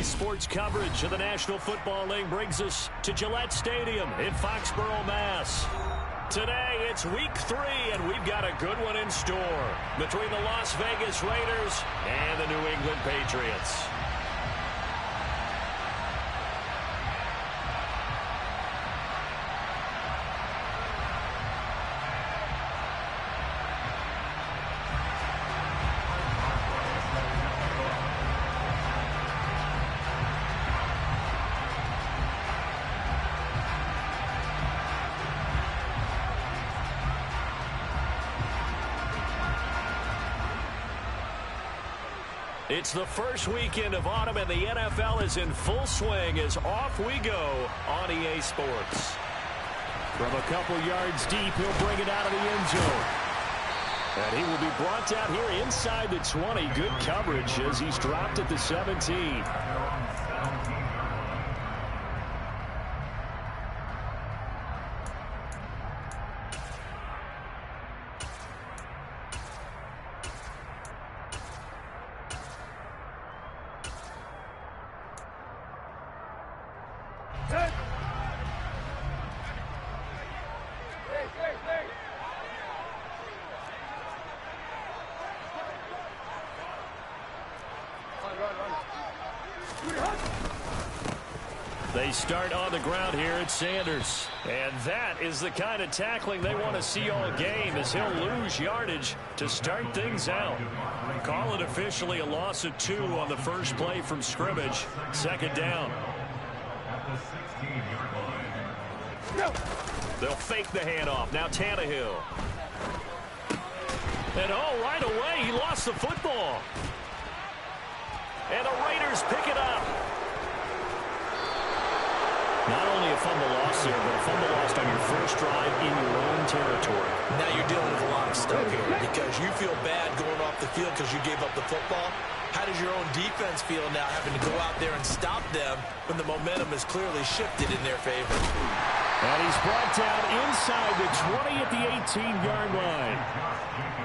Sports coverage of the National Football League brings us to Gillette Stadium in Foxborough, Mass. Today, it's week 3, and we've got a good one in store between the Las Vegas Raiders and the New England Patriots. It's the first weekend of autumn, and the NFL is in full swing as off we go on EA Sports. From a couple yards deep, he'll bring it out of the end zone. And he will be brought down here inside the 20. Good coverage as he's dropped at the 17. They start on the ground here at Sanders. And that is the kind of tackling they want to see all game, as he'll lose yardage to start things out. Call it officially a loss of 2 on the first play from scrimmage. Second down. They'll fake the handoff. Now Tannehill. And right away, he lost the football. And the Raiders pick it up. Not only a fumble loss there, but a fumble lost on your first drive in your own territory. Now you're dealing with a lot of stuff here because you feel bad going off the field because you gave up the football. How does your own defense feel now having to go out there and stop them when the momentum is clearly shifted in their favor? And he's brought down inside the 20 at the 18-yard line.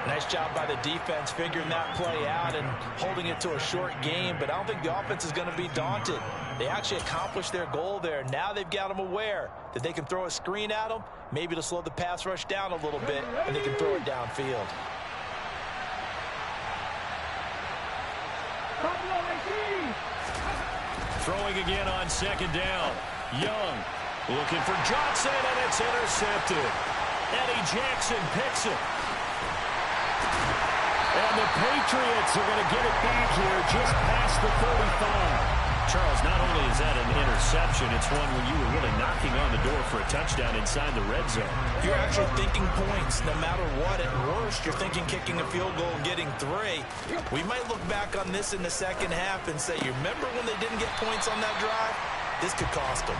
Nice job by the defense figuring that play out and holding it to a short game, but I don't think the offense is going to be daunted. They actually accomplished their goal there. Now they've got them aware that they can throw a screen at them, maybe to slow the pass rush down a little bit, and they can throw it downfield. Throwing again on second down. Young looking for Johnson, and it's intercepted. Eddie Jackson picks it. And the Patriots are going to get it back here just past the 35. Charles, not only is that an interception, it's one where you were really knocking on the door for a touchdown inside the red zone. You're actually thinking points no matter what. At worst, you're thinking kicking a field goal and getting 3. We might look back on this in the second half and say, you remember when they didn't get points on that drive? This could cost them.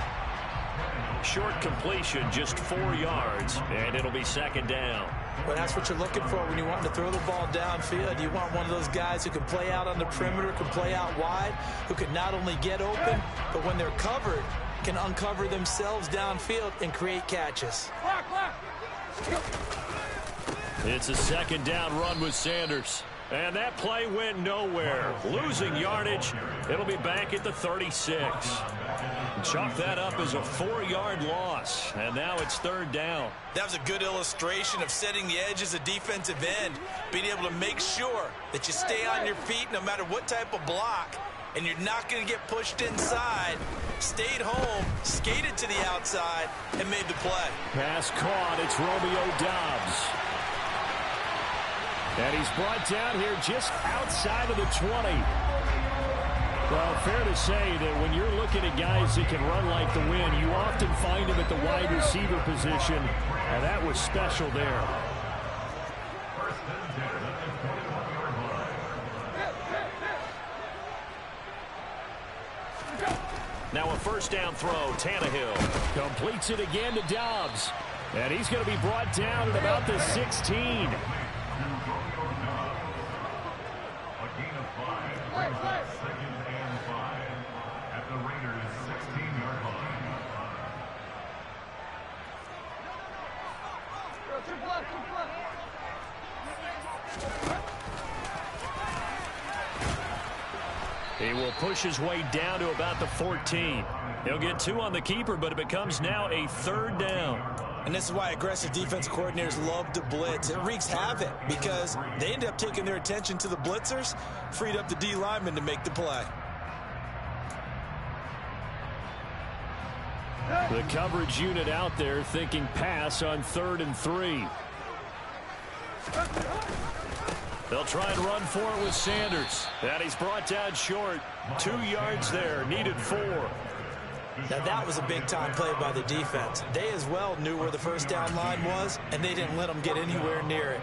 Short completion, just 4 yards, and it'll be second down. Well, that's what you're looking for when you want to throw the ball downfield. You want one of those guys who can play out on the perimeter, can play out wide, who can not only get open, but when they're covered, can uncover themselves downfield and create catches. It's a second down run with Sanders. And that play went nowhere. Losing yardage. It'll be back at the 36. Chalk that up as a 4-yard loss. And now it's third down. That was a good illustration of setting the edge as a defensive end. Being able to make sure that you stay on your feet no matter what type of block. And you're not going to get pushed inside. Stayed home, skated to the outside, and made the play. Pass caught. It's Romeo Doubs. And he's brought down here just outside of the 20. Well, fair to say that when you're looking at guys that can run like the wind, you often find them at the wide receiver position, and that was special there. Now a first down throw, Tannehill completes it again to Doubs. And he's going to be brought down at about the 16. He will push his way down to about the 14. He'll get 2 on the keeper, but it becomes now a 3rd down. And this is why aggressive defensive coordinators love to blitz. It wreaks havoc because they end up taking their attention to the blitzers, freed up the D lineman to make the play. The coverage unit out there thinking pass on 3rd and 3. They'll try and run for it with Sanders. And he's brought down short. 2 yards there, needed 4. Now that was a big-time play by the defense. They as well knew where the first down line was, and they didn't let them get anywhere near it.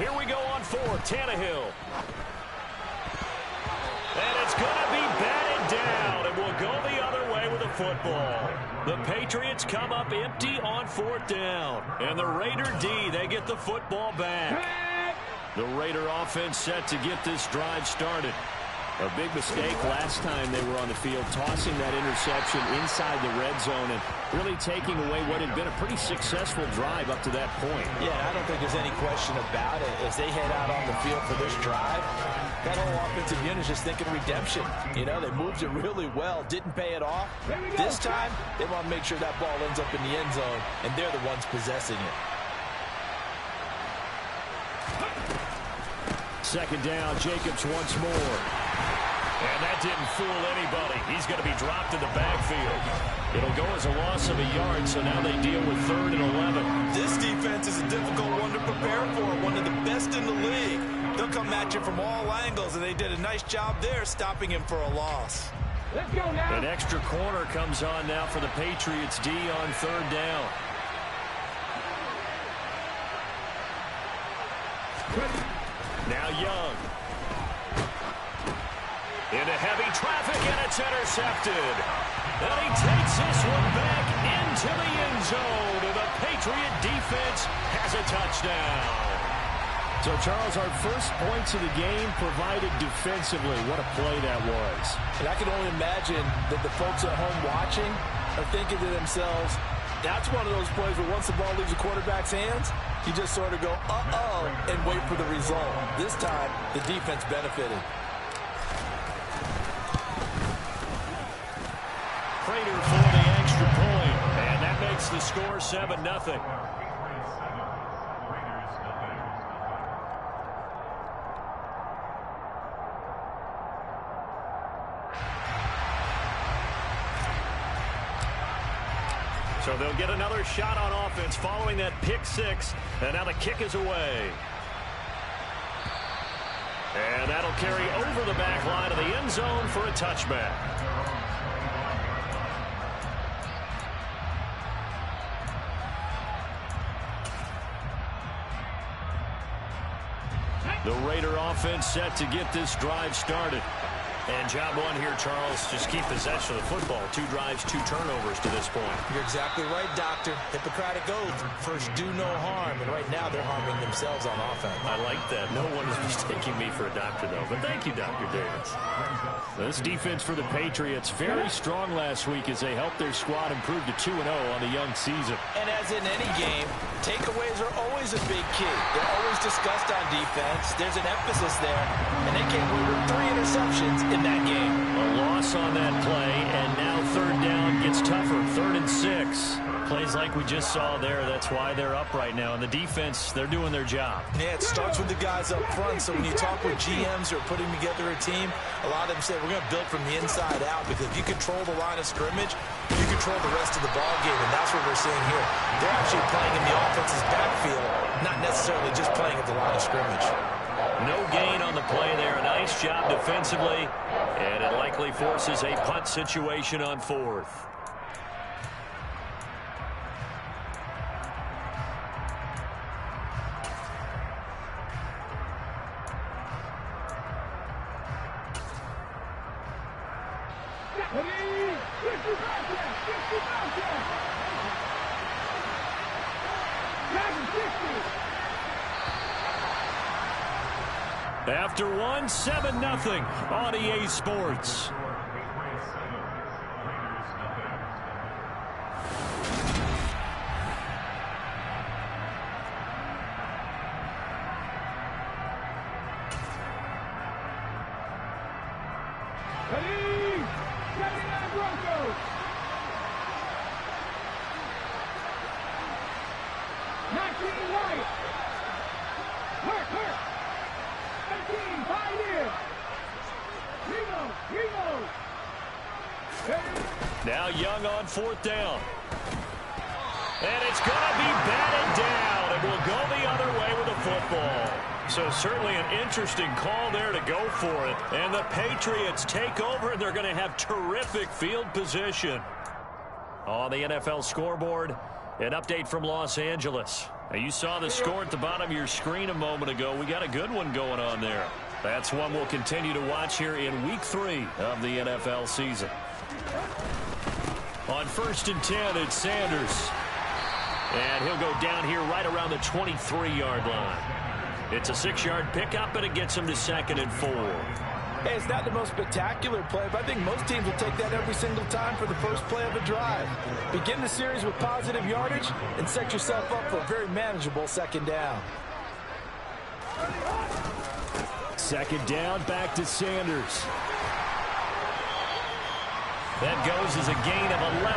Here we go on 4th, Tannehill. And it's going to be batted down, and we'll go the other way with the football. The Patriots come up empty on 4th down. And the Raider D, they get the football back. The Raider offense set to get this drive started. A big mistake last time they were on the field, tossing that interception inside the red zone and really taking away what had been a pretty successful drive up to that point. Yeah, I don't think there's any question about it. As they head out on the field for this drive, that whole offensive unit is just thinking redemption. You know, they moved it really well, didn't pay it off. This time, they want to make sure that ball ends up in the end zone, and they're the ones possessing it. 2nd down, Jacobs once more. And that didn't fool anybody. He's going to be dropped in the backfield. It'll go as a loss of a yard, so now they deal with 3rd and 11. This defense is a difficult one to prepare for, one of the best in the league. They'll come at you from all angles, and they did a nice job there stopping him for a loss. Let's go now. An extra corner comes on now for the Patriots D on 3rd down. Now Young. Into heavy traffic, and it's intercepted. And he takes this one back into the end zone. And the Patriot defense has a touchdown. So, Charles, our first points of the game provided defensively. What a play that was. And I can only imagine that the folks at home watching are thinking to themselves, that's one of those plays where once the ball leaves the quarterback's hands, you just sort of go, uh-oh, and wait for the result. This time, the defense benefited. Prater for the extra point, and that makes the score 7-0. So they'll get another shot on offense following that pick 6, and now the kick is away. And that'll carry over the back line of the end zone for a touchback. The Raider offense set to get this drive started. And job one here, Charles, just keep possession of the football. 2 drives, 2 turnovers to this point. You're exactly right, Doctor. Hippocratic oath. First, do no harm. And right now, they're harming themselves on offense. I like that. No one is mistaking me for a doctor, though. But thank you, Dr. Davis. This defense for the Patriots, very strong last week as they helped their squad improve to 2-0 on the young season. And as in any game, takeaways are always a big key. They're always discussed on defense. There's an emphasis there. And they came with 3 interceptions in that game. A loss on that play, and now 3rd down gets tougher. 3rd and 6. Plays like we just saw there. That's why they're up right now. And the defense, they're doing their job. Yeah, it starts with the guys up front. So when you talk with GMs who are putting together a team, a lot of them say we're going to build from the inside out, because if you control the line of scrimmage, you control the rest of the ball game, and that's what we're seeing here. They're actually playing in the offense's backfield, not necessarily just playing at the line of scrimmage. No gain on the play there. A nice job defensively, and it likely forces a punt situation on 4th. After 1, 7-0 on EA Sports. Ready? 79 Broncos. 19 White. Hurt. 18 Pioneer. Remo. Now Young on 4th down. And it's going to be batted down, and will go the other way with the football. So certainly an interesting call there to go for it. And the Patriots take over, and they're going to have terrific field position. On the NFL scoreboard, an update from Los Angeles. Now, you saw the score at the bottom of your screen a moment ago. We got a good one going on there. That's one we'll continue to watch here in Week 3 of the NFL season. On 1st and 10, it's Sanders. And he'll go down here right around the 23-yard line. It's a 6-yard pickup, and it gets him to 2nd and 4. Hey, it's not the most spectacular play, but I think most teams will take that every single time for the first play of a drive. Begin the series with positive yardage and set yourself up for a very manageable 2nd down. 2nd down, back to Sanders. That goes as a gain of 11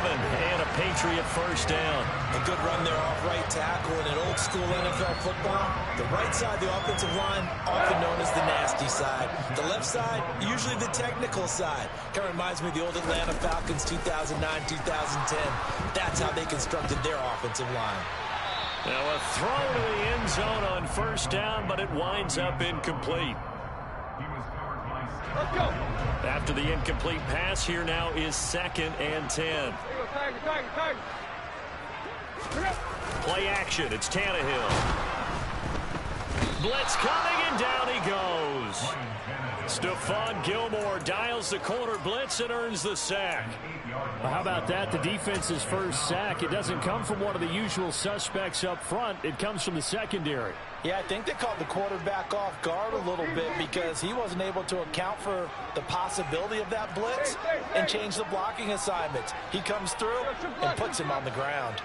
and a Patriot 1st down. A good run there off right tackle in an old school NFL football. The right side of the offensive line, often known as the nasty side. The left side, usually the technical side. Kind of reminds me of the old Atlanta Falcons 2009-2010. That's how they constructed their offensive line. Now a throw to the end zone on 1st down, but it winds up incomplete. Let's go. After the incomplete pass, here now is 2nd and 10. Tiger. Play action. It's Tannehill. Blitz coming, and down he goes. Stephon Gilmore dials the corner blitz and earns the sack. Well, how about that? The defense's first sack. It doesn't come from one of the usual suspects up front. It comes from the secondary. Yeah, I think they caught the quarterback off guard a little bit because he wasn't able to account for the possibility of that blitz and change the blocking assignments. He comes through and puts him on the ground.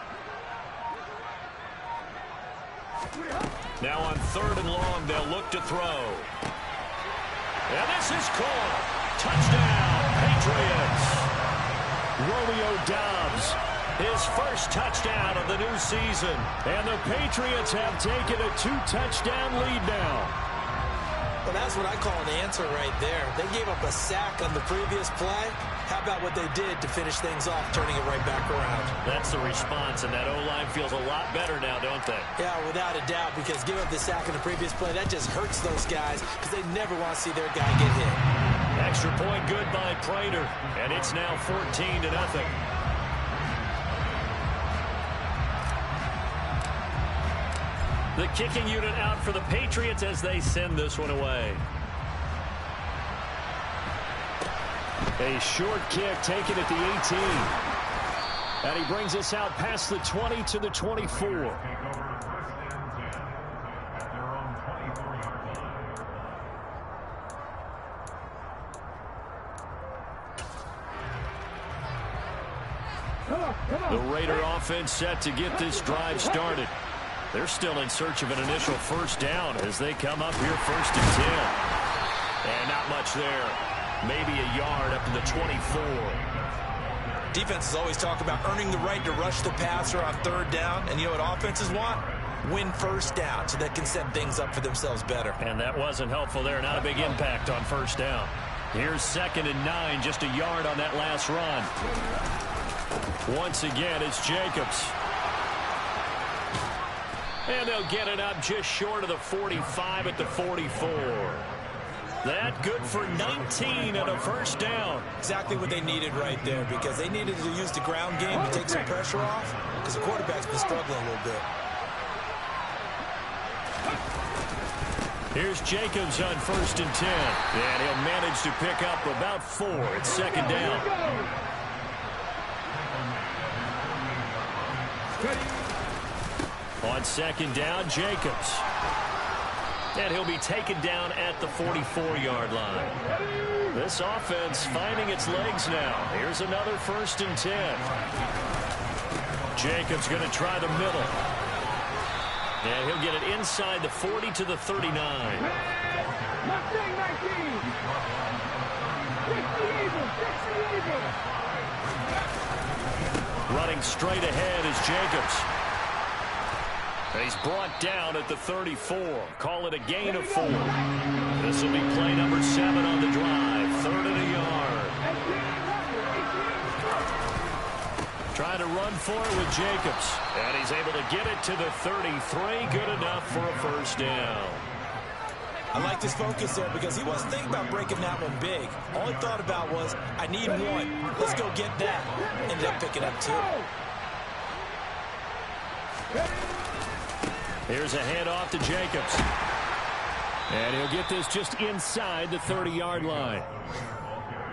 Now on 3rd and long, they'll look to throw. And this is caught. Touchdown, Patriots. Romeo Doubs, his first touchdown of the new season. And the Patriots have taken a 2-touchdown lead now. Well, that's what I call an answer right there. They gave up a sack on the previous play. How about what they did to finish things off, turning it right back around? That's the response, and that O-line feels a lot better now, don't they? Yeah, without a doubt, because giving up the sack on the previous play, that just hurts those guys because they never want to see their guy get hit. Extra point good by Prater, and it's now 14-0. The kicking unit out for the Patriots as they send this one away. A short kick taken at the 18. And he brings us out past the 20 to the 24. The Raider offense set to get this drive started. They're still in search of an initial 1st down as they come up here 1st and 10. And not much there. Maybe a yard up to the 24. Defenses always talk about earning the right to rush the passer on 3rd down. And you know what offenses want? Win 1st down so they can set things up for themselves better. And that wasn't helpful there. Not a big impact on 1st down. Here's 2nd and 9. Just a yard on that last run. Once again, it's Jacobs. And they'll get it up just short of the 45 at the 44. That good for 19 and a 1st down. Exactly what they needed right there because they needed to use the ground game to take some pressure off because the quarterback's been struggling a little bit. Here's Jacobs on 1st and 10. And he'll manage to pick up about 4. It's 2nd down. On 2nd down, Jacobs. And he'll be taken down at the 44-yard line. This offense finding its legs now. Here's another 1st and 10. Jacobs going to try the middle. And he'll get it inside the 40 to the 39. Running straight ahead is Jacobs. He's brought down at the 34. Call it a gain of 4. This will be play number 7 on the drive. 3rd and a yard. Trying to run for it with Jacobs. And he's able to get it to the 33. Good enough for a first down. I liked his focus there because he wasn't thinking about breaking that one big. All he thought about was, I need 1. Let's go get that. Ended up picking up 2. Here's a handoff to Jacobs. And he'll get this just inside the 30-yard line.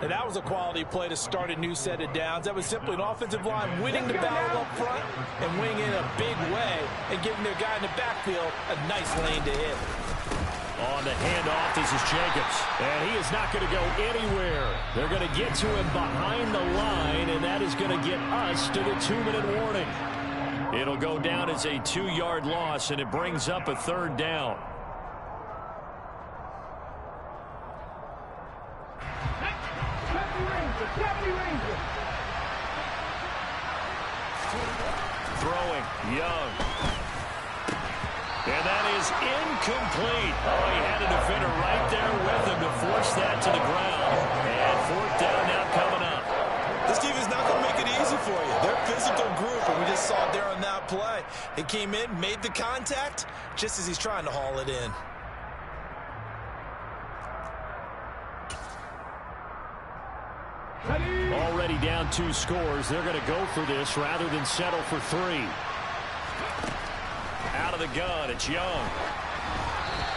And that was a quality play to start a new set of downs. That was simply an offensive line winning the battle up front and winning in a big way and giving their guy in the backfield a nice lane to hit. On the handoff, this is Jacobs. And he is not going to go anywhere. They're going to get to him behind the line, and that is going to get us to the 2-minute warning. It'll go down as a 2-yard loss, and it brings up a 3rd down. Throwing, Young. And that is incomplete. Oh, he had a defender right there with him to force that to the ground. And 4th down now coming up. This defense is not going to make it easy for you. They're a physical group, and we just saw it there on that play. It came in, made the contact, just as he's trying to haul it in. Already down 2 scores. They're going to go for this rather than settle for 3. Out of the gun, it's Young.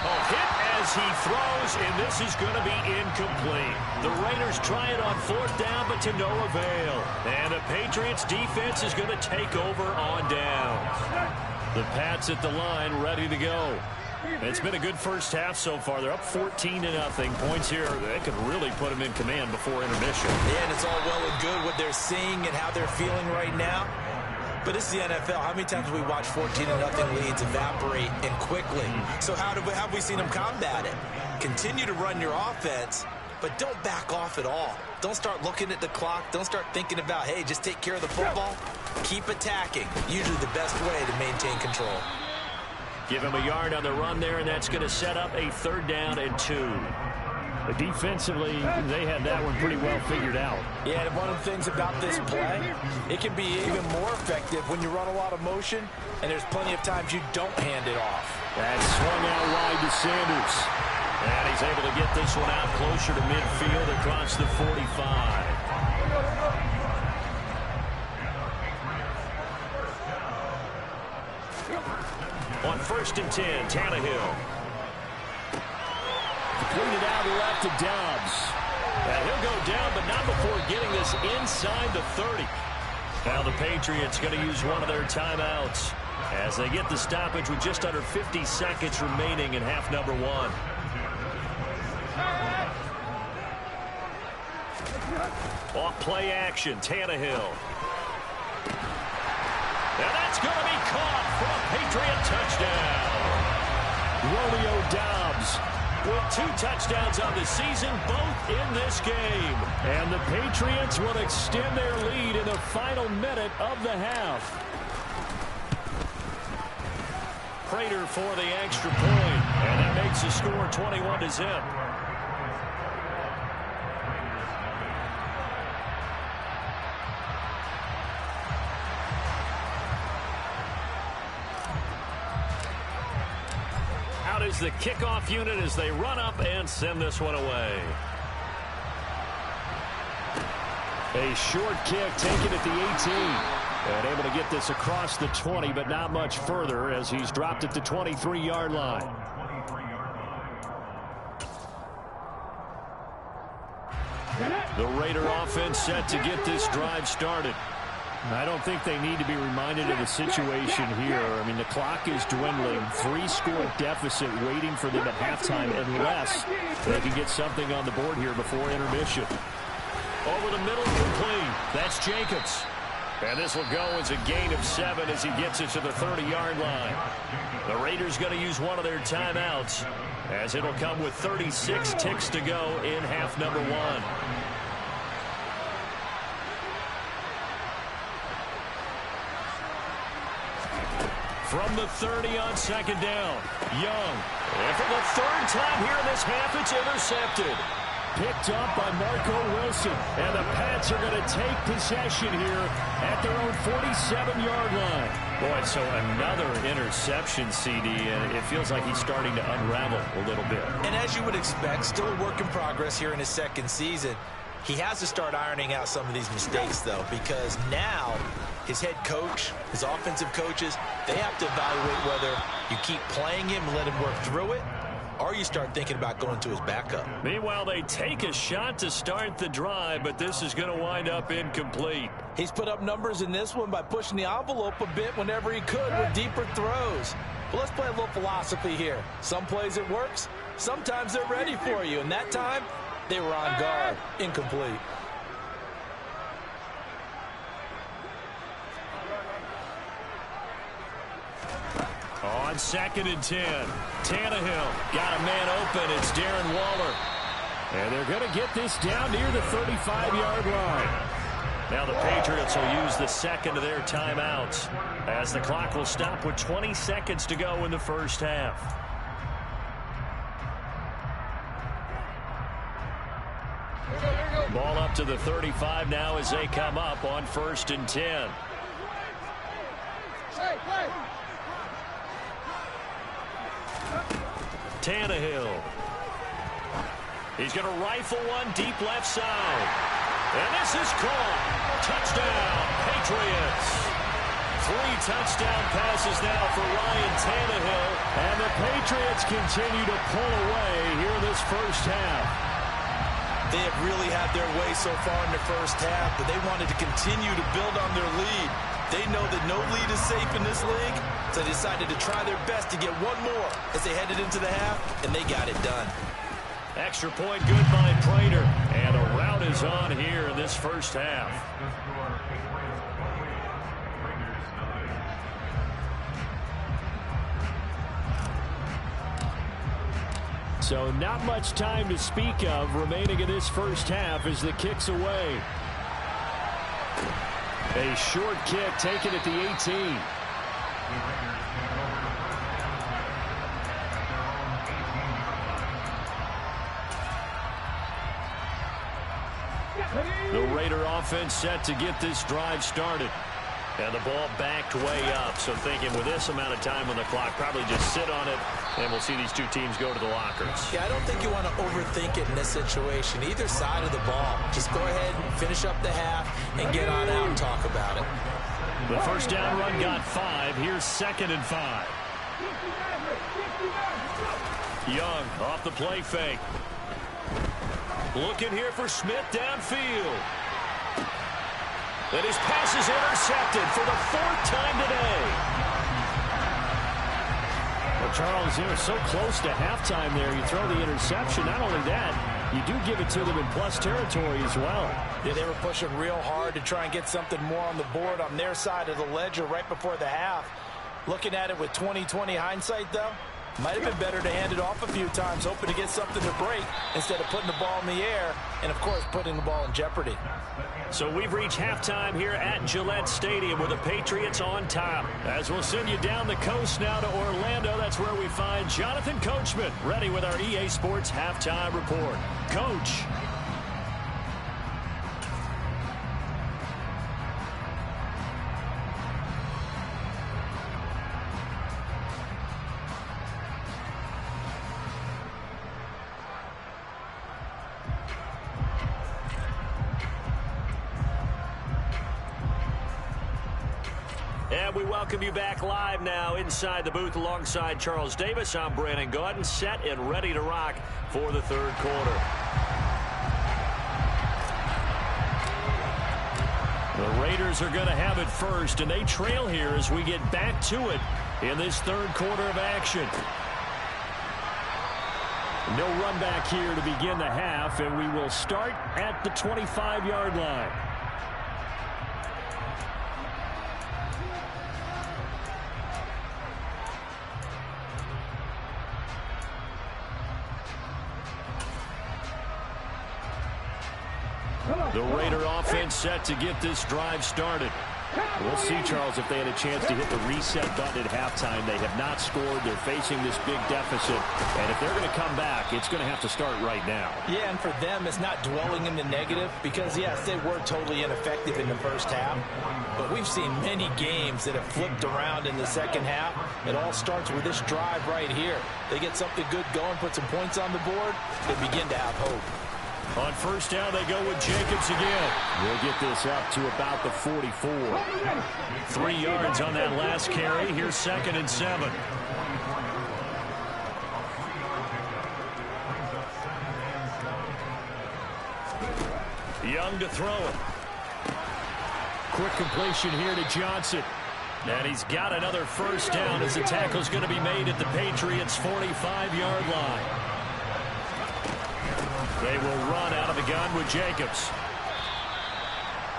Oh, hit as he throws, and this is going to be incomplete. The Raiders try it on 4th down, but to no avail. And the Patriots defense is going to take over on downs. The Pats at the line, ready to go. It's been a good first half so far. They're up 14-0. Points here, they could really put them in command before intermission. Yeah, and it's all well and good what they're seeing and how they're feeling right now. But this is the NFL. How many times have we watched 14-0 leads evaporate and quickly? So how have we seen them combat it? Continue to run your offense, but don't back off at all. Don't start looking at the clock. Don't start thinking about, hey, just take care of the football. Keep attacking. Usually the best way to maintain control. Give him a yard on the run there, and that's going to set up a 3rd down and 2. But defensively, they had that one pretty well figured out. Yeah, and one of the things about this play, it can be even more effective when you run a lot of motion, and there's plenty of times you don't hand it off. That's swung out wide to Sanders. And he's able to get this one out closer to midfield across the 45. On 1st and 10, Tannehill. Completed out left to Dobbs. And he'll go down, but not before getting this inside the 30. Now the Patriots going to use one of their timeouts as they get the stoppage with just under 50 seconds remaining in half number 1. Off play action, Tannehill. And that's going to be caught for a Patriot touchdown. Romeo Doubs with 2 touchdowns on the season, both in this game. And the Patriots will extend their lead in the final minute of the half. Prater for the extra point, and that makes the score 21-0. Is the kickoff unit as they run up and send this one away. A short kick taken at the 18. And able to get this across the 20, but not much further as he's dropped at the 23-yard line. The Raider offense set to get this drive started. I don't think they need to be reminded of the situation here. I mean, the clock is dwindling. 3-score deficit waiting for them at halftime unless they can get something on the board here before intermission. Over the middle, complete. That's Jacobs. And this will go as a gain of 7 as he gets it to the 30-yard line. The Raiders going to use one of their timeouts as it'll come with 36 ticks to go in half number 1. From the 30 on second down. Young. And for the third time here in this half, it's intercepted. Picked up by Marco Wilson. And the Pats are going to take possession here at their own 47-yard line. Boy, so another interception, CD, and it feels like he's starting to unravel a little bit. And as you would expect, still a work in progress here in his second season. He has to start ironing out some of these mistakes, though, because now his head coach, his offensive coaches, they have to evaluate whether you keep playing him and let him work through it, or you start thinking about going to his backup. Meanwhile, they take a shot to start the drive, but this is going to wind up incomplete. He's put up numbers in this one by pushing the envelope a bit whenever he could with deeper throws. But let's play a little philosophy here. Some plays it works, sometimes they're ready for you, and that time they were on guard. Incomplete. On 2nd and 10, Tannehill got a man open. It's Darren Waller. And they're going to get this down near the 35-yard line. Now the Patriots will use the second of their timeouts as the clock will stop with 20 seconds to go in the first half. Ball up to the 35 now as they come up on 1st and 10. Tannehill. He's going to rifle one deep left side. And this is caught. Touchdown, Patriots. 3 touchdown passes now for Ryan Tannehill. And the Patriots continue to pull away here in this first half. They have really had their way so far in the first half, but they wanted to continue to build on their lead. They know that no lead is safe in this league, so they decided to try their best to get one more as they headed into the half, and they got it done. Extra point good by Prater, and a rout is on here in this first half. So not much time to speak of remaining in this first half as the kick's away. A short kick taken at the 18. The Raider offense set to get this drive started. And the ball backed way up. So thinking with this amount of time on the clock, probably just sit on it, and we'll see these two teams go to the lockers. Yeah, I don't think you want to overthink it in this situation. Either side of the ball. Just go ahead and finish up the half and get on out and talk about it. The first down run got 5. Here's 2nd and 5. Young off the play fake. Looking here for Smith downfield. And his pass is intercepted for the 4th time today. Well, Charles, they're so close to halftime there. You throw the interception. Not only that, you do give it to them in plus territory as well. Yeah, they were pushing real hard to try and get something more on the board on their side of the ledger right before the half. Looking at it with 20/20 hindsight, though, might have been better to hand it off a few times, hoping to get something to break instead of putting the ball in the air and, of course, putting the ball in jeopardy. So we've reached halftime here at Gillette Stadium with the Patriots on top. As we'll send you down the coast now to Orlando, that's where we find Jonathan Coachman ready with our EA Sports Halftime Report. Coach. And we welcome you back live now inside the booth alongside Charles Davis. I'm Brandon Gaudin, set and ready to rock for the third quarter. The Raiders are going to have it first, and they trail here as we get back to it in this third quarter of action. No run back here to begin the half, and we will start at the 25-yard line. The Raider offense set to get this drive started. We'll see, Charles, if they had a chance to hit the reset button at halftime. They have not scored. They're facing this big deficit. And if they're going to come back, it's going to have to start right now. Yeah, and for them, it's not dwelling in the negative because, yes, they were totally ineffective in the first half. But we've seen many games that have flipped around in the second half. It all starts with this drive right here. They get something good going, put some points on the board, they begin to have hope. On first down, they go with Jacobs again. We'll get this up to about the 44. 3 yards on that last carry. Here's 2nd and 7. Young to throw it. Quick completion here to Johnson. And he's got another first down as the tackle's going to be made at the Patriots' 45-yard line. They will run out of the gun with Jacobs.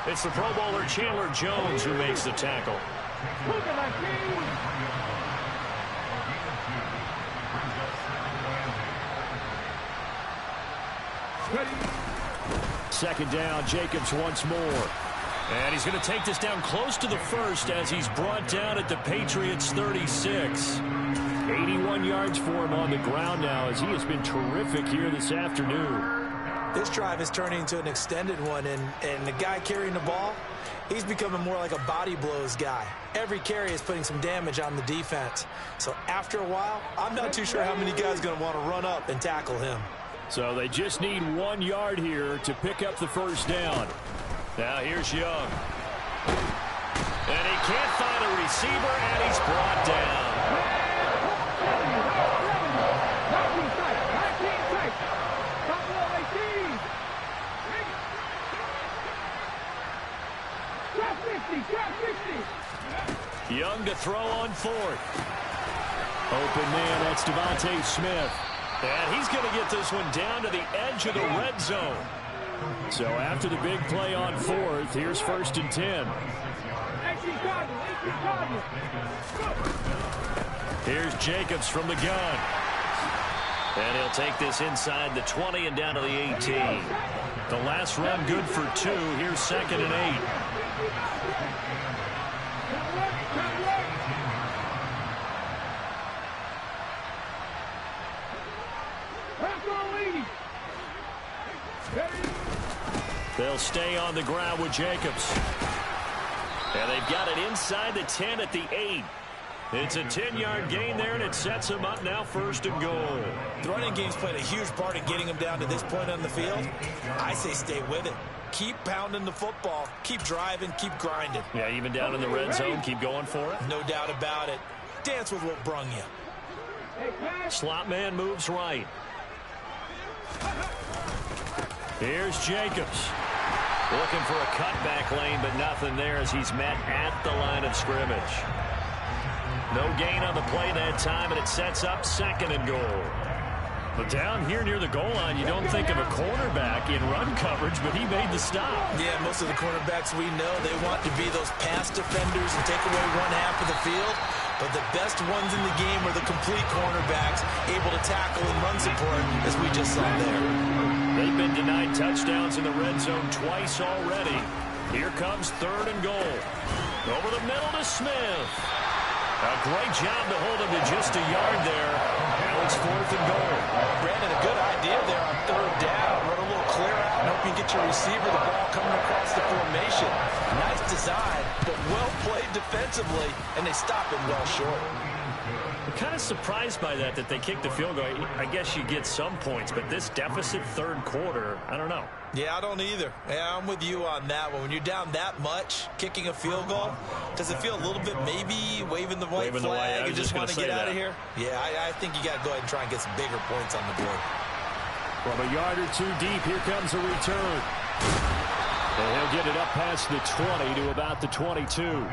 It's the Pro Bowler Chandler Jones who makes the tackle. Second down, Jacobs once more. And he's going to take this down close to the first as he's brought down at the Patriots' 36. 81 yards for him on the ground now as he has been terrific here this afternoon. This drive is turning into an extended one, and the guy carrying the ball, he's becoming more like a body blows guy. Every carry is putting some damage on the defense. So after a while, I'm not too sure how many guys are going to want to run up and tackle him. So they just need 1 yard here to pick up the first down. Now here's Young. And he can't find a receiver, and he's brought down. Young to throw on 4th. Open man, that's Devontae Smith. And he's going to get this one down to the edge of the red zone. So after the big play on 4th, here's 1st and 10. Here's Jacobs from the gun. And he'll take this inside the 20 and down to the 18. The last run good for 2. Here's 2nd and 8. They'll stay on the ground with Jacobs. And they've got it inside the 10 at the 8. It's a 10-yard gain there, and it sets them up now 1st and goal. The running game's played a huge part in getting them down to this point on the field. I say stay with it. Keep pounding the football. Keep driving. Keep grinding. Yeah, even down in the red zone, keep going for it. No doubt about it. Dance with what brung you. Slot man moves right. Here's Jacobs. Looking for a cutback lane, but nothing there as he's met at the line of scrimmage. No gain on the play that time, and it sets up 2nd and goal. But down here near the goal line, you don't think of a cornerback in run coverage, but he made the stop. Yeah, most of the cornerbacks we know, they want to be those pass defenders and take away one half of the field. But the best ones in the game are the complete cornerbacks, able to tackle and run support, as we just saw there. They've been denied touchdowns in the red zone twice already. Here comes 3rd and goal. Over the middle to Smith. A great job to hold him to just a yard there. Now it's 4th and goal. Brandon, a good idea there on 3rd down. Run a little clear out and hope you get your receiver the ball coming across the formation. Nice design, but well played defensively, and they stop it well short. I'm kind of surprised by that they kicked the field goal. I guess you get some points, but this deficit 3rd quarter, I don't know. Yeah, I don't either. Yeah, I'm with you on that one. When you're down that much, kicking a field goal, does it feel a little bit maybe waving the white flag and just want to get out of here? Yeah, I think you got to go ahead and try and get some bigger points on the board. From a yard or 2 deep, here comes a return. And he'll get it up past the 20 to about the 22.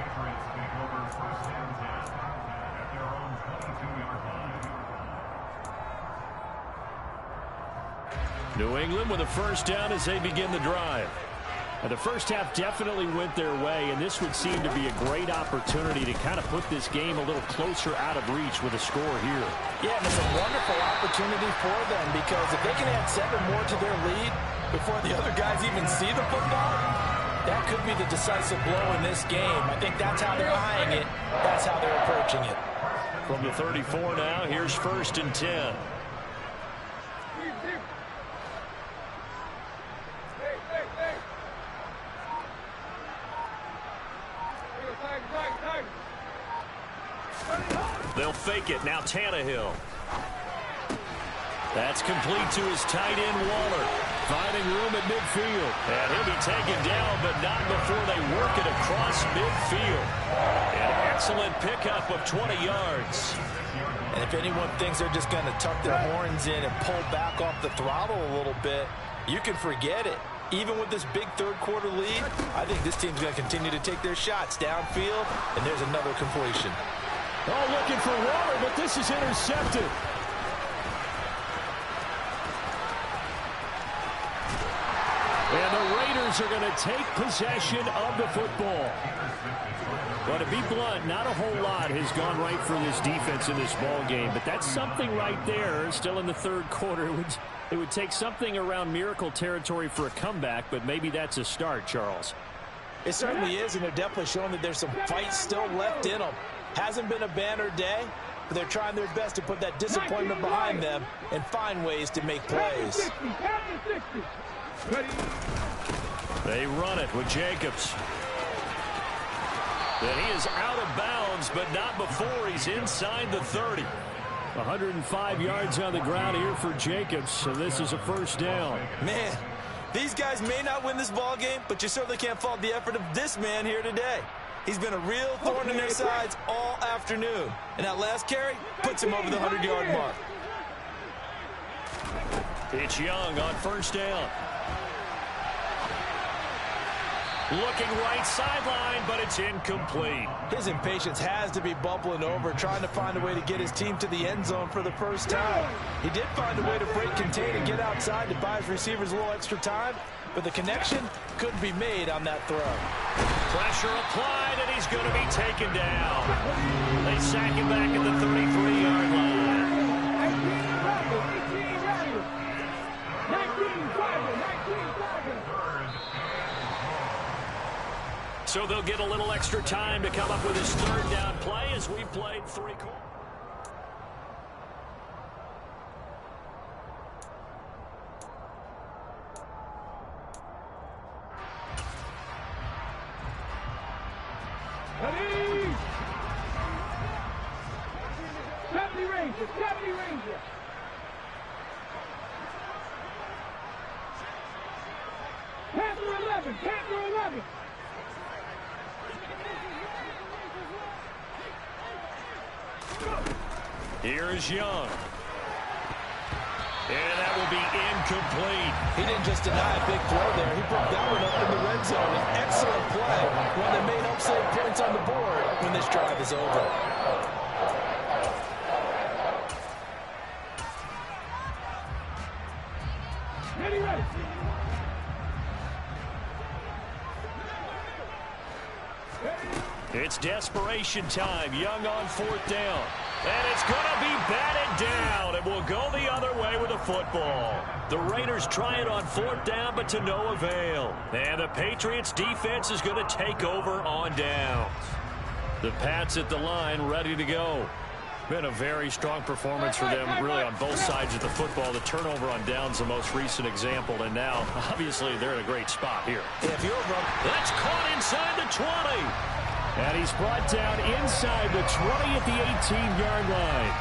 New England with a first down as they begin the drive. And the first half definitely went their way, and this would seem to be a great opportunity to kind of put this game a little closer out of reach with a score here. Yeah, and it's a wonderful opportunity for them because if they can add 7 more to their lead before the other guys even see the football, That could be the decisive blow in this game. I think that's how they're eyeing it. That's how they're approaching it. From the 34 now, here's 1st and 10. They'll fake it. Now Tannehill. That's complete to his tight end, Waller. Finding room at midfield. And he'll be taken down, but not before they work it across midfield. An excellent pickup of 20 yards. And if anyone thinks they're just going to tuck their horns in and pull back off the throttle a little bit, you can forget it. Even with this big third-quarter lead, I think this team's going to continue to take their shots downfield, and there's another completion. Oh, looking for Waller, but this is intercepted. And the Raiders are going to take possession of the football. Well, to be blunt, not a whole lot has gone right for this defense in this ball game, but that's something right there. Still in the third quarter, it would take something around miracle territory for a comeback, but maybe that's a start, Charles. It certainly is, and they're definitely showing that there's some fight still left in them. Hasn't been a banner day, but they're trying their best to put that disappointment behind them and find ways to make plays. They run it with Jacobs. Then he is out of bounds, but not before he's inside the 30. 105 yards on the ground here for Jacobs, so this is a 1st down. Man, these guys may not win this ball game, but you certainly can't fault the effort of this man here today. He's been a real thorn in their sides all afternoon, and that last carry puts him over the 100-yard mark. It's Young on 1st down. Looking right sideline, but it's incomplete. His impatience has to be bubbling over, trying to find a way to get his team to the end zone for the first time. He did find a way to break contain and get outside to buy his receivers a little extra time, but the connection couldn't be made on that throw. Pressure applied, and he's going to be taken down. They sack him back at the 33-yard line. 19 So they'll get a little extra time to come up with his 3rd down play as we played 3 quarters. Deputy Ranger. Panther 11. Panther 11. Here's Young. And that will be incomplete. He didn't just deny a big throw there. He broke that one up in the red zone. An excellent play. One that may help save points on the board when this drive is over. It's desperation time. Young on 4th down. And it's going to be batted down. It will go the other way with the football. The Raiders try it on 4th down, but to no avail. And the Patriots defense is going to take over on downs. The Pats at the line ready to go. Been a very strong performance for them, really, on both sides of the football. The turnover on downs, the most recent example, and now, obviously, they're in a great spot here. If you're wrong, that's caught inside the 20. And he's brought down inside the 20 at the 18-yard line.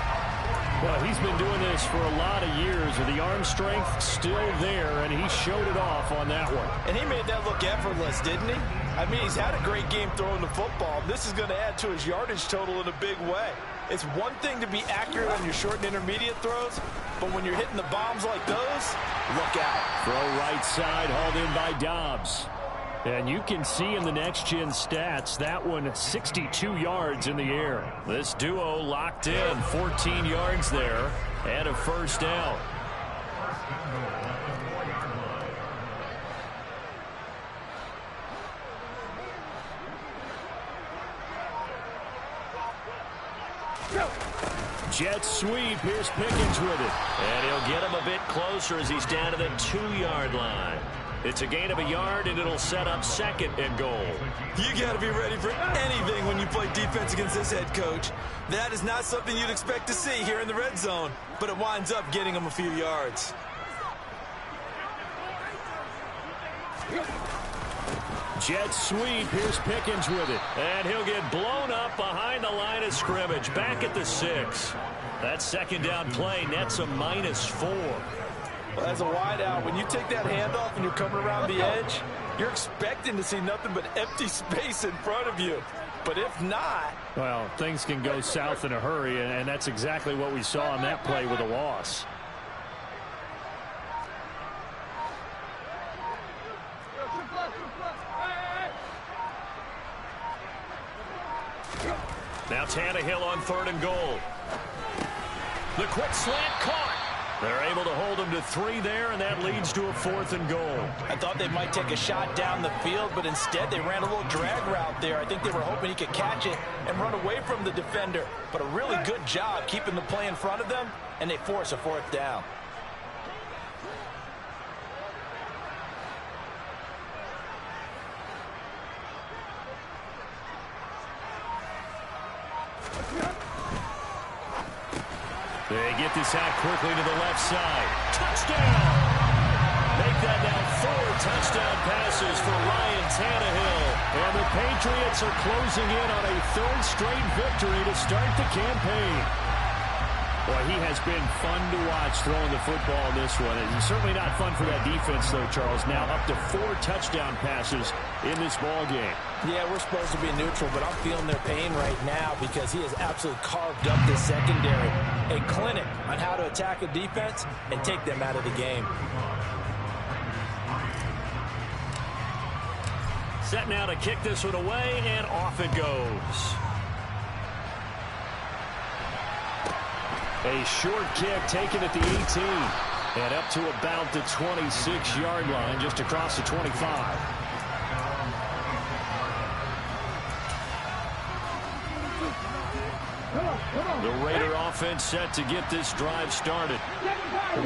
Well, he's been doing this for a lot of years, with the arm strength still there, and he showed it off on that one. And he made that look effortless, didn't he? I mean, he's had a great game throwing the football. This is going to add to his yardage total in a big way. It's one thing to be accurate on your short and intermediate throws, but when you're hitting the bombs like those, look out. Throw right side, hauled in by Dobbs. And you can see in the next-gen stats, that one 62 yards in the air. This duo locked in, 14 yards there, and a 1st down. Jet sweep. Here's Pickens with it. And he'll get him a bit closer as he's down to the 2-yard line. It's a gain of a yard, and it'll set up 2nd and goal. You got to be ready for anything when you play defense against this head coach. That is not something you'd expect to see here in the red zone, but it winds up getting them a few yards. Jet sweep. Here's Pickens with it. And he'll get blown up behind the line of scrimmage. Back at the 6. That 2nd down play nets a -4. Well, as a wideout, when you take that handoff and you're coming around the edge, you're expecting to see nothing but empty space in front of you. But if not... Well, things can go south in a hurry, and that's exactly what we saw on that play with a loss. Now Tannehill on 3rd and goal. The quick slant caught. They're able to hold him to 3 there, and that leads to a 4th and goal. I thought they might take a shot down the field, but instead they ran a little drag route there. I think they were hoping he could catch it and run away from the defender. But a really good job keeping the play in front of them, and they force a 4th down. They get this out quickly to the left side. Touchdown! Make that now 4 touchdown passes for Ryan Tannehill. And the Patriots are closing in on a 3rd straight victory to start the campaign. Boy, he has been fun to watch throwing the football in this one. It's certainly not fun for that defense, though, Charles. Now up to 4 touchdown passes in this ball game. Yeah, we're supposed to be neutral, but I'm feeling their pain right now because he has absolutely carved up this secondary. A clinic on how to attack a defense and take them out of the game. Set now to kick this one away, and off it goes. A short kick taken at the 18. And up to about the 26-yard line, just across the 25. The Raider offense set to get this drive started.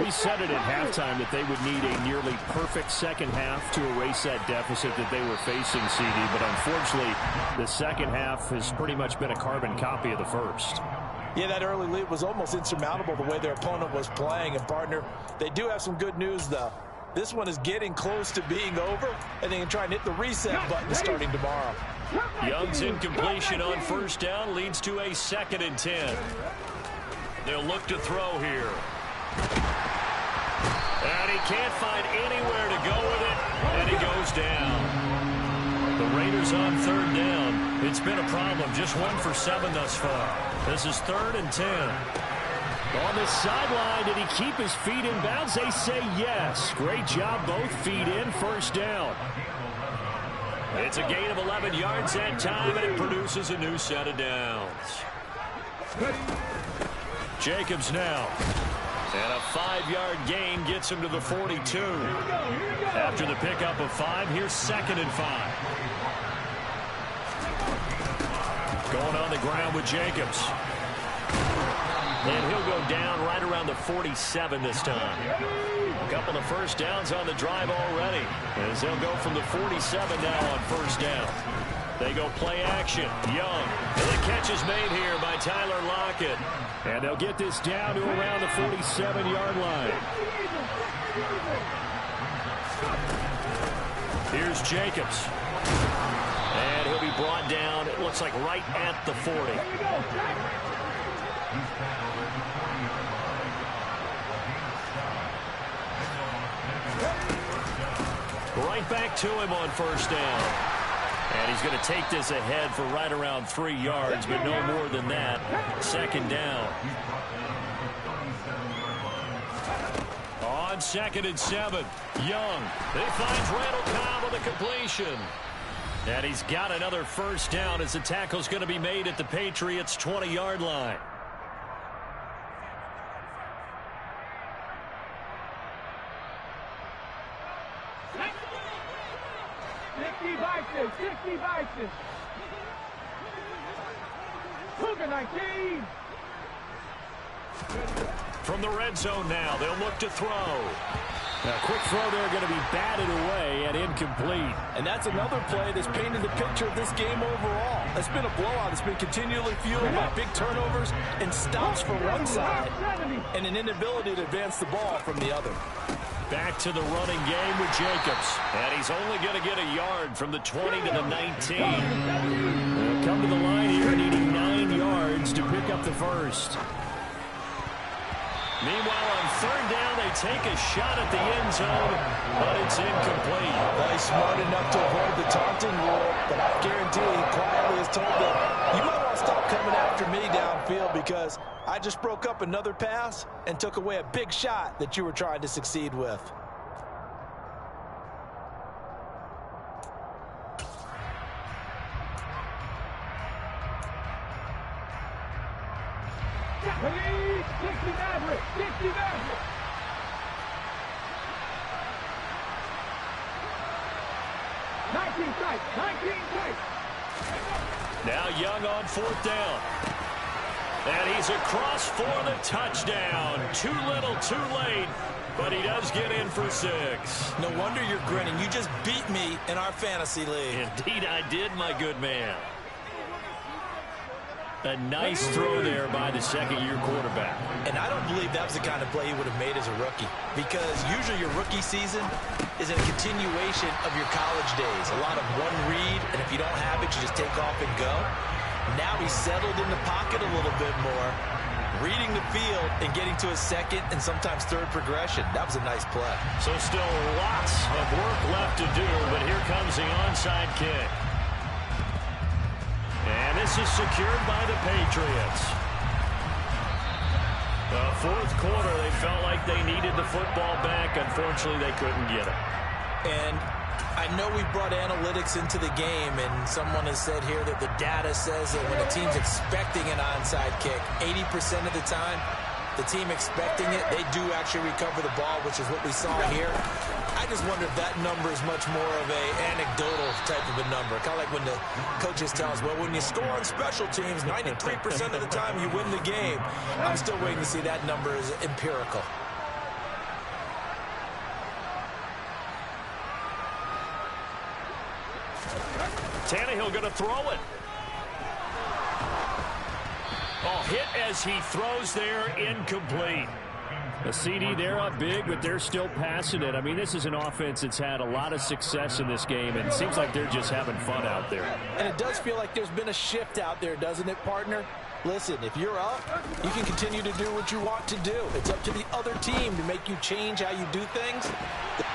We said it at halftime that they would need a nearly perfect second half to erase that deficit that they were facing, CD. But unfortunately, the second half has pretty much been a carbon copy of the first. Yeah, that early lead was almost insurmountable the way their opponent was playing. And, partner, they do have some good news, though. This one is getting close to being over, and they can try and hit the reset button starting tomorrow. Young's incompletion on 1st down leads to a 2nd and 10. They'll look to throw here. And he can't find anywhere to go with it, and he goes down. The Raiders on 3rd down. It's been a problem. Just 1 for 7 thus far. This is 3rd and 10. On the sideline, did he keep his feet in bounds? They say yes. Great job, both feet in, 1st down. It's a gain of 11 yards that time, and it produces a new set of downs. Jacobs now. And a 5-yard gain gets him to the 42. After the pickup of 5, here's 2nd and 5. Going on the ground with Jacobs. And he'll go down right around the 47 this time. A couple of 1st downs on the drive already, as they'll go from the 47 now on 1st down. They go play action. Young. And the catch is made here by Tyler Lockett. And they'll get this down to around the 47-yard line. Here's Jacobs. And he'll be brought down, it looks like right at the 40. Right back to him on 1st down. And he's going to take this ahead for right around 3 yards, but no more than that. 2nd down. On 2nd and 7, Young. He finds Randall Cobb with a completion. And he's got another 1st down as the tackle's going to be made at the Patriots' 20-yard line. From the red zone now, they'll look to throw. A quick throw there going to be batted away and incomplete. And that's another play that's painted the picture of this game overall. It's been a blowout. It's been continually fueled by big turnovers and stops for one side and an inability to advance the ball from the other. Back to the running game with Jacobs. And he's only going to get a yard from the 20 to the 19. They'll come to the line here needing 9 yards to pick up the first. Meanwhile, on third down, they take a shot at the end zone, but it's incomplete. Well, he's smart enough to avoid the taunting rule, but I guarantee he quietly has told them, you might want to stop coming after me downfield because I just broke up another pass and took away a big shot that you were trying to succeed with. Please, 60 Maverick, 60 Maverick. Now Young on fourth down. And he's across for the touchdown. Too little, too late. But he does get in for 6. No wonder you're grinning. You just beat me in our fantasy league. Indeed I did, my good man. A nice throw there by the second-year quarterback. And I don't believe that was the kind of play he would have made as a rookie, because usually your rookie season is a continuation of your college days. A lot of one read, and if you don't have it, you just take off and go. Now he's settled in the pocket a little bit more, reading the field and getting to his second and sometimes third progression. That was a nice play. So still lots of work left to do, but here comes the onside kick. And this is secured by the Patriots. The fourth quarter, they felt like they needed the football back. Unfortunately, they couldn't get it. And I know we brought analytics into the game, and someone has said here that the data says that when a team's expecting an onside kick, 80% of the time, the team expecting it, they do actually recover the ball, which is what we saw here. I just wonder if that number is much more of a anecdotal type of a number. Kind of like when the coaches tell us, well, when you score on special teams, 93% of the time you win the game. I'm still waiting to see that number is empirical. Tannehill going to throw it. Oh, hit as he throws there, incomplete. A CD, they're up big, but they're still passing it. I mean, this is an offense that's had a lot of success in this game, and it seems like they're just having fun out there. And it does feel like there's been a shift out there, doesn't it, partner? Listen, if you're up, you can continue to do what you want to do. It's up to the other team to make you change how you do things.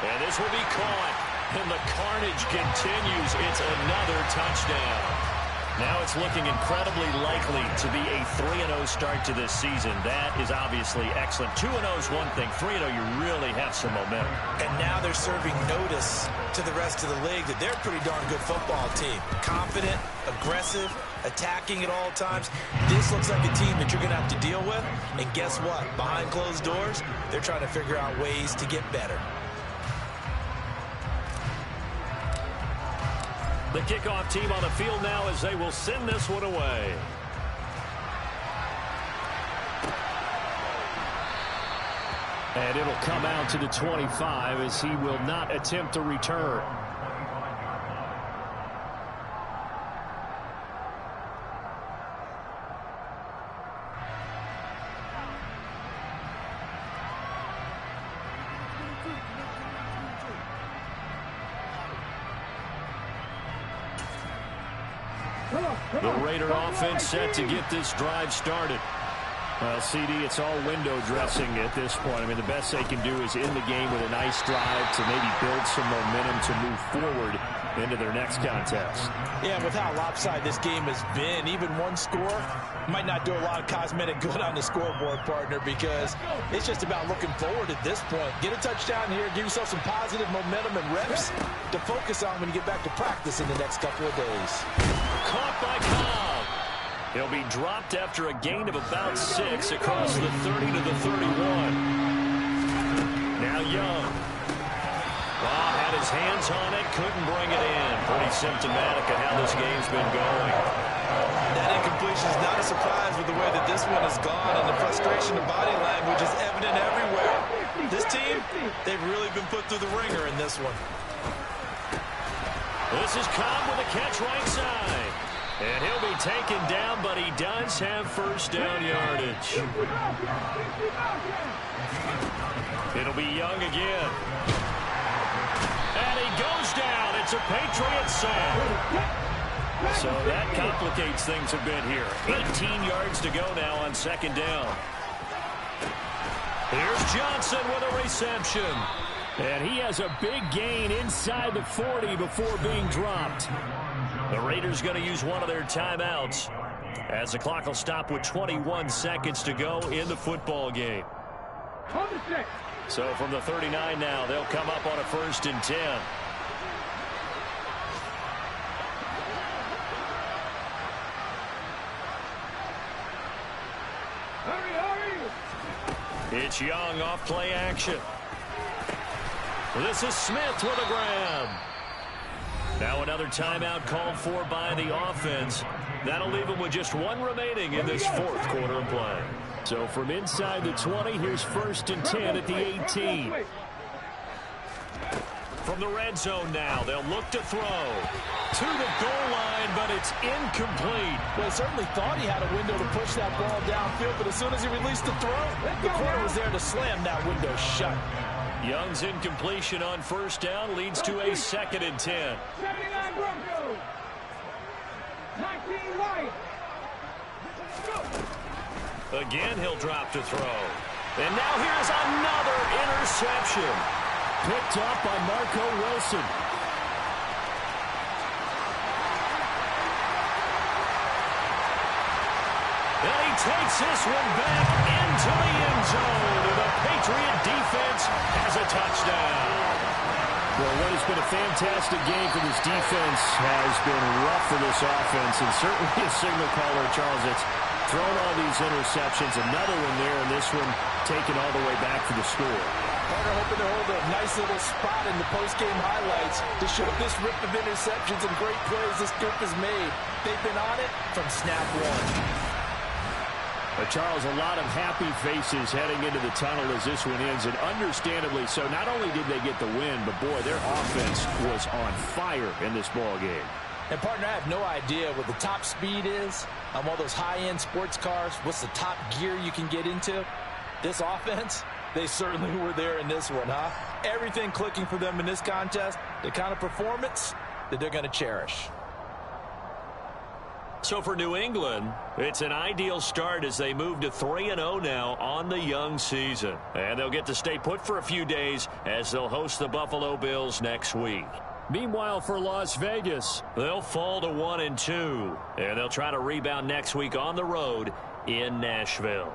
And this will be caught, and the carnage continues. It's another touchdown. Now it's looking incredibly likely to be a 3-0 start to this season. That is obviously excellent. 2-0 is one thing. 3-0, you really have some momentum. And now they're serving notice to the rest of the league that they're a pretty darn good football team. Confident, aggressive, attacking at all times. This looks like a team that you're going to have to deal with. And guess what? Behind closed doors, they're trying to figure out ways to get better. The kickoff team on the field now as they will send this one away. And it'll come out to the 25 as he will not attempt to return. The Raider offense set to get this drive started. Well, CD, it's all window dressing at this point. I mean, the best they can do is end the game with a nice drive to maybe build some momentum to move forward into their next contest. Yeah, with how lopsided this game has been, even one score might not do a lot of cosmetic good on the scoreboard, partner, because it's just about looking forward at this point. Get a touchdown here, give yourself some positive momentum and reps to focus on when you get back to practice in the next couple of days. Caught by Cobb. He'll be dropped after a gain of about 6 across the 30 to the 31. Now Young. Wow, had his hands on it, couldn't bring it in. Pretty symptomatic of how this game's been going. That incompletion is not a surprise with the way that this one has gone, and the frustration of body language is evident everywhere. This team, they've really been put through the ringer in this one. This is Cobb with a catch right side. And he'll be taken down, but he does have first down yardage. It'll be Young again. And he goes down. It's a Patriot sack. So that complicates things a bit here. 18 yards to go now on second down. Here's Johnson with a reception. And he has a big gain inside the 40 before being dropped. The Raiders going to use one of their timeouts as the clock will stop with 21 seconds to go in the football game. So from the 39 now, they'll come up on a 1st and 10. It's Young off play action. This is Smith with a grab. Now another timeout called for by the offense. That'll leave them with just one remaining in this 4th quarter of play. So from inside the 20, here's 1st and 10 at the 18. From the red zone now, they'll look to throw to the goal line, but it's incomplete. Well, he certainly thought he had a window to push that ball downfield, but as soon as he released the throw, the corner was there to slam that window shut. Young's incompletion on 1st down leads to a 2nd and 10. 79 Broncos. 19 White. Again, he'll drop to throw. And now here's another interception. Picked up by Marco Wilson. And he takes this one back into the end zone. The Patriot defense has a touchdown. Well, what has been a fantastic game for this defense has been rough for this offense, and certainly a signal caller, Charles, that's thrown all these interceptions. Another one there, and this one taken all the way back for the score. Carter hoping to hold a nice little spot in the post-game highlights to show this rip of interceptions and great plays this group has made. They've been on it from snap one. Charles, a lot of happy faces heading into the tunnel as this one ends, and understandably so. Not only did they get the win, but boy, their offense was on fire in this ball game. And partner, I have no idea what the top speed is on all those high-end sports cars. What's the top gear you can get into? This offense, they certainly were there in this one, huh? Everything clicking for them in this contest, the kind of performance that they're going to cherish. So for New England, it's an ideal start as they move to 3-0 now on the young season. And they'll get to stay put for a few days as they'll host the Buffalo Bills next week. Meanwhile, for Las Vegas, they'll fall to 1-2. And they'll try to rebound next week on the road in Nashville.